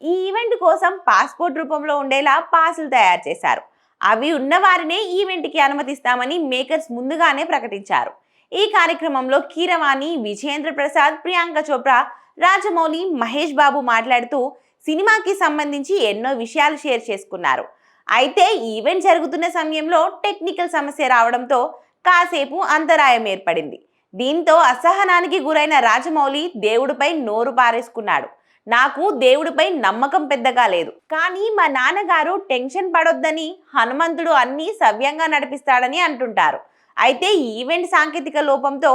ఈ ఈవెంట్ కోసం పాస్పోర్ట్ రూపంలో ఉండేలా పాసులు తయారు చేశారు. అవి ఉన్న వారినే ఈవెంట్కి అనుమతిస్తామని మేకర్స్ ముందుగానే ప్రకటించారు. ఈ కార్యక్రమంలో కీరవాణి, విజయేంద్ర ప్రసాద్, ప్రియాంక చోప్రా, రాజమౌళి, మహేష్ బాబు మాట్లాడుతూ సినిమాకి సంబంధించి ఎన్నో విషయాలు షేర్ చేసుకున్నారు. అయితే ఈవెంట్ జరుగుతున్న సమయంలో టెక్నికల్ సమస్య రావడంతో కాసేపు అంతరాయం ఏర్పడింది. దీంతో అసహనానికి గురైన రాజమౌళి దేవుడిపై నోరు పారేసుకున్నాడు. నాకు దేవుడిపై నమ్మకం పెద్దగా లేదు, కానీ మా నాన్నగారు టెన్షన్ పడొద్దని, హనుమంతుడు అన్నీ సవ్యంగా నడిపిస్తాడని అంటుంటారు. అయితే ఈవెంట్ సాంకేతిక లోపంతో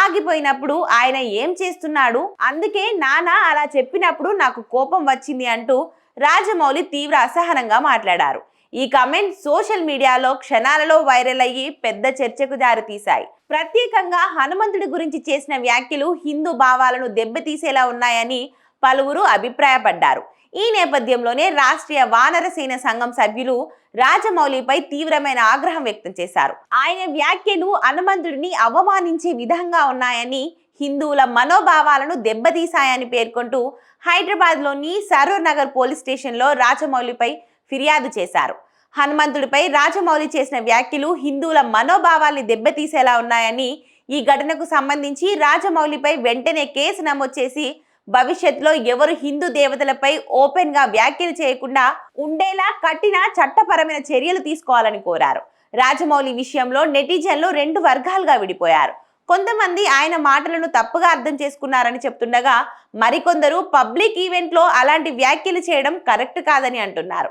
ఆగిపోయినప్పుడు ఆయన ఏం చేస్తున్నాడు, అందుకే నాన్న అలా చెప్పినప్పుడు నాకు కోపం వచ్చింది అంటూ రాజమౌళి తీవ్ర అసహనంగా మాట్లాడారు. ఈ కమెంట్ సోషల్ మీడియాలో క్షణాలలో వైరల్ అయ్యి పెద్ద చర్చకు దారితీశాయి. ప్రత్యేకంగా హనుమంతుడి గురించి చేసిన వ్యాఖ్యలు హిందూ భావాలను దెబ్బతీసేలా ఉన్నాయని పలువురు అభిప్రాయపడ్డారు. ఈ నేపథ్యంలోనే రాష్ట్రీయ వానర సేన సంఘం సభ్యులు రాజమౌళిపై తీవ్రమైన ఆగ్రహం వ్యక్తం చేశారు. ఆయన వ్యాఖ్యలు హనుమంతుడిని అవమానించే విధంగా ఉన్నాయని, హిందువుల మనోభావాలను దెబ్బతీశాయని పేర్కొంటూ హైదరాబాద్లోని సరూర్ నగర్ పోలీస్ స్టేషన్లో రాజమౌళిపై ఫిర్యాదు చేశారు. హనుమంతుడిపై రాజమౌళి చేసిన వ్యాఖ్యలు హిందువుల మనోభావాల్ని దెబ్బతీసేలా ఉన్నాయని, ఈ ఘటనకు సంబంధించి రాజమౌళిపై వెంటనే కేసు నమోదు చేసి భవిష్యత్తులో ఎవరు హిందూ దేవతలపై ఓపెన్ గా వ్యాఖ్యలు చేయకుండా ఉండేలా కఠిన చట్టపరమైన చర్యలు తీసుకోవాలని కోరారు. రాజమౌళి విషయంలో నెటిజన్లు రెండు వర్గాలుగా విడిపోయారు. కొంతమంది ఆయన మాటలను తప్పుగా అర్థం చేసుకున్నారని చెప్తుండగా, మరికొందరు పబ్లిక్ ఈవెంట్ లో అలాంటి వ్యాఖ్యలు చేయడం కరెక్ట్ కాదని అంటున్నారు.